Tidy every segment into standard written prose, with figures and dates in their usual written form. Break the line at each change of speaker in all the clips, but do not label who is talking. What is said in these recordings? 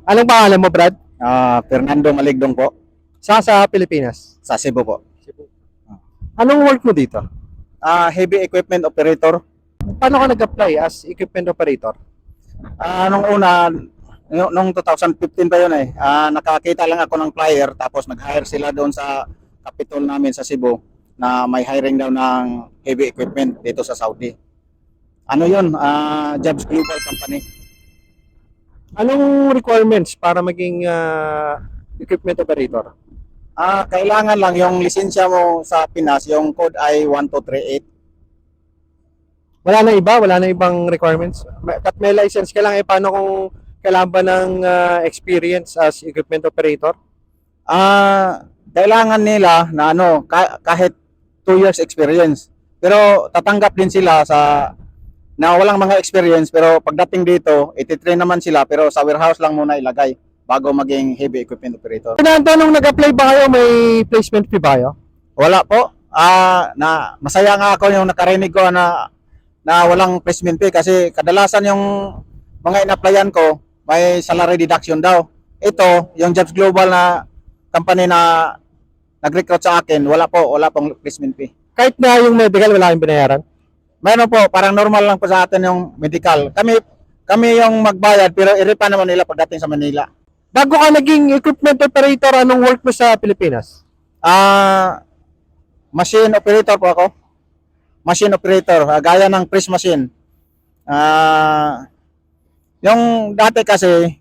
Anong pangalan mo, Brad?
Fernando Maligdong po,
Sa Pilipinas?
sa Cebu po.
Anong work mo dito?
Heavy equipment operator.
Paano ka nag-apply as equipment operator?
Nung una, nung 2015 pa yun eh, nakakita lang ako ng flyer tapos nag-hire sila doon sa Capitol namin sa Cebu na may hiring daw ng heavy equipment dito sa Saudi. Ano yun? Jobs Global Company.
Anong requirements para maging equipment operator?
Kailangan lang yung lisensya mo sa Pinas, yung code ay 1238.
Wala na iba? Wala na ibang requirements? At may license ka lang, paano kung kailangan ba ng experience as equipment operator?
Kailangan nila na kahit 2 years experience. Pero tatanggap din sila na walang mga experience, pero pagdating dito, ititrain naman sila pero sa warehouse lang muna ilagay bago maging heavy equipment operator.
Fernando, nung nag-apply ba kayo, may placement fee ba kayo?
Wala po. Masaya nga ako yung nakarinig ko na walang placement fee kasi kadalasan yung mga in-applyan ko may salary deduction daw. Ito, yung Jobs Global na company na nag-recruit sa akin, wala pong placement fee.
Kahit na yung medical, wala kayong binayaran?
Mayroon po, parang normal lang po sa atin yung medical. Kami yung magbayad pero iripa naman nila pagdating sa Manila.
Bago ka naging equipment operator, anong work mo sa Pilipinas?
Machine operator po ako. Machine operator, gaya ng press machine. Yung dati kasi,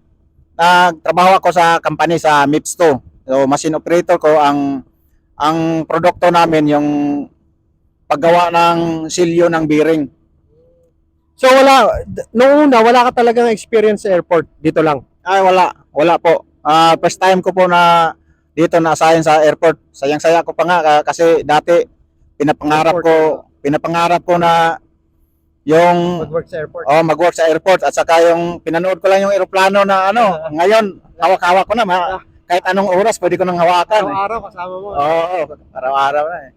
nagtrabaho ako sa company sa MIPS 2. So, machine operator ko, ang produkto namin yung paggawa ng silyo ng bearing.
So noong una, wala ka talagang experience sa airport, dito lang?
Ay, wala po. First time ko po na dito na-assign sa airport. Sayang-saya ko pa nga kasi dati pinapangarap ko na yung
Mag-work sa airport?
mag-work sa airport at saka yung pinanood ko lang yung eroplano na ngayon hawak-hawak ko na kahit anong oras pwede ko nang hawakan.
Araw-araw kasama mo.
Oo, araw-araw na eh.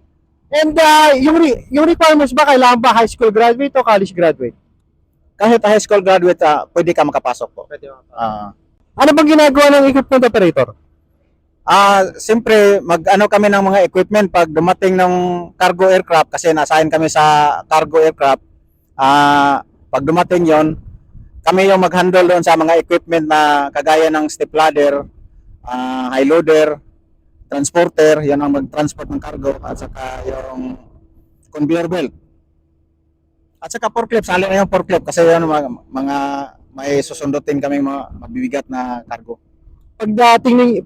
And yung requirements ba, kailangan ba high school graduate o college graduate?
Kahit high school graduate, pwede ka makapasok po.
Pwede mo.
Ah,
Ano bang ginagawa ng equipment operator?
Siyempre, kami ng mga equipment pag dumating ng cargo aircraft kasi na-assign kami sa cargo aircraft. Pag dumating yon, kami yung mag-handle doon sa mga equipment na kagaya ng step ladder, high loader, transporter, yan ang mag-transport ng cargo at saka yung conveyor belt. At saka forklift, sali na yung forklift kasi yan mga may susundutin kaming mga mabibigat na cargo.
Pagdating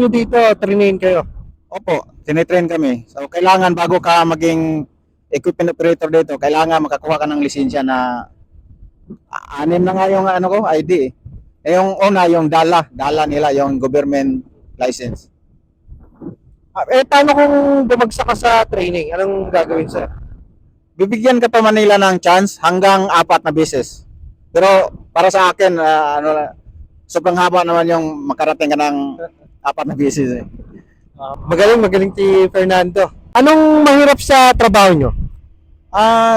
nyo dito, train kayo?
Opo, tinitrain kami. So kailangan bago ka maging equipment operator dito, kailangan makakuha ka ng lisensya na 6 na nga yung ID eh. Yung una, yung dala nila, yung government license.
Paano kung bumagsak ka sa training? Anong gagawin sa'yo?
Bibigyan ka pa Manila ng chance hanggang 4 na beses. Pero para sa akin, sobrang haba naman yung makarating ka ng 4 na beses eh.
Magaling si Fernando. Anong mahirap sa trabaho nyo?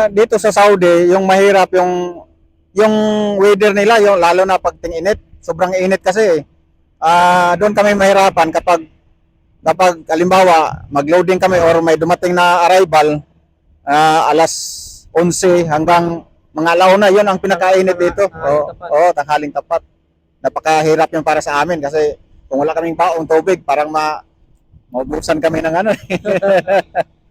Dito sa Saudi, yung mahirap yung weather nila, yung lalo na pag ting-init, sobrang init kasi. Doon kami mahirapan kapag halimbawa mag-loading kami or may dumating na arrival, alas 11 hanggang mga alauna, yun ang pinakainit dito. Oo, tanghaling tapat. Napakahirap yun para sa amin kasi kung wala kaming paong tubig, parang maubusan kami ng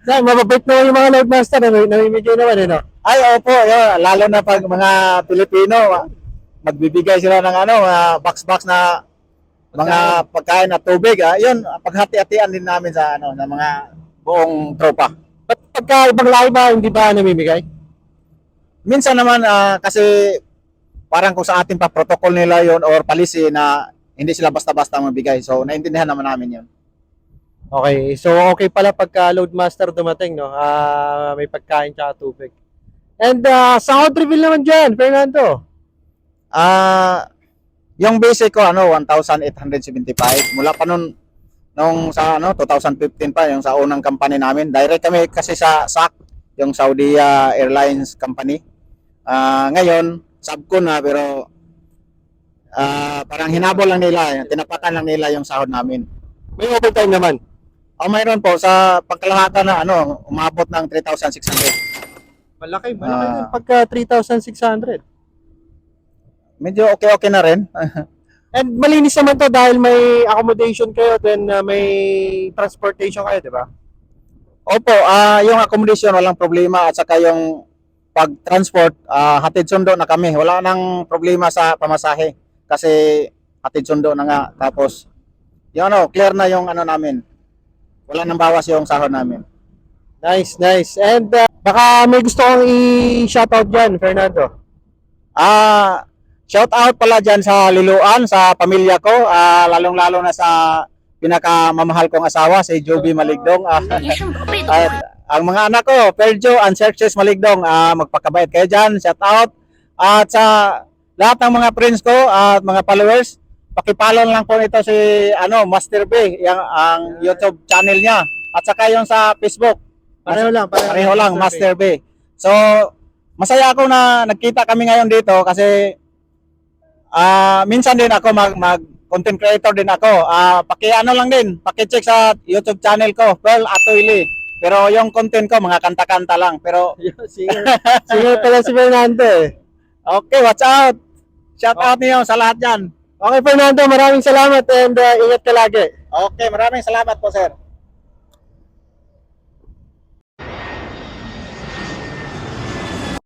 Mababait naman yung mga loadmaster, namimigay naman no?
Ay, opo, yun. Lalo na pag mga Pilipino, magbibigay sila ng box-box na mga pagkain at tubig. Yun, paghati-hatian din namin sa mga buong tropa.
Pagka ibang lahi ba, hindi ba namimigay?
Minsan naman kasi parang kung sa atin pa protocol nila yon or policy na hindi sila basta-basta mabigay. So, naintindihan naman namin yun.
Okay, so okay pala pagka loadmaster dumating, no? May pagkain tsaka tubig. And sa hot reveal naman dyan, Fernando?
Yung basic ko 1,875 mula pa nung sa 2015 pa yung sa unang company namin. Direct kami kasi sa SAC, yung Saudi Airlines company. Ngayon subco na pero Parang hinabol lang nila, tinapatan lang nila yung sahod namin.
May overtime naman.
Mayroon po sa pagkalahatan na umabot ng 3,600.
Malaki
Ah.
din pagka 3,600.
Medyo okay na rin.
And malinis naman to dahil may accommodation kayo, then may transportation kayo, di ba?
Opo, yung accommodation walang problema at saka yung pag-transport, hatid sundo na kami. Wala nang problema sa pamasahe kasi hatid sundo na nga. Tapos, clear na yung namin. Wala nang bawas yung sahod namin.
Nice, nice. And baka may gusto kong i-shoutout dyan, Fernando.
Shout out pala dyan sa Liloan, sa pamilya ko, lalong-lalo na sa pinakamamahal kong asawa, si Joby Maligdong. At ang mga anak ko, Perjo and Serges Maligdong, magpakabait kayo dyan, shout out. At sa lahat ng mga friends ko at mga followers, pakipollow lang po ito si Master B, ang YouTube channel niya. At saka yung sa Facebook.
Pareho
Pareho lang, Master B. So, masaya ako na nagkita kami ngayon dito kasi minsan din ako mag content creator din ako. Lang din, paki-check sa YouTube channel ko, Pearl Atoyli. Pero yung content ko, mga kanta-kanta lang. Pero,
Singer pala si Fernando eh.
okay, watch out! Shout out niyo sa lahat dyan.
Okay, Fernando, maraming salamat and ingat ka lagi.
Okay, maraming salamat po, sir.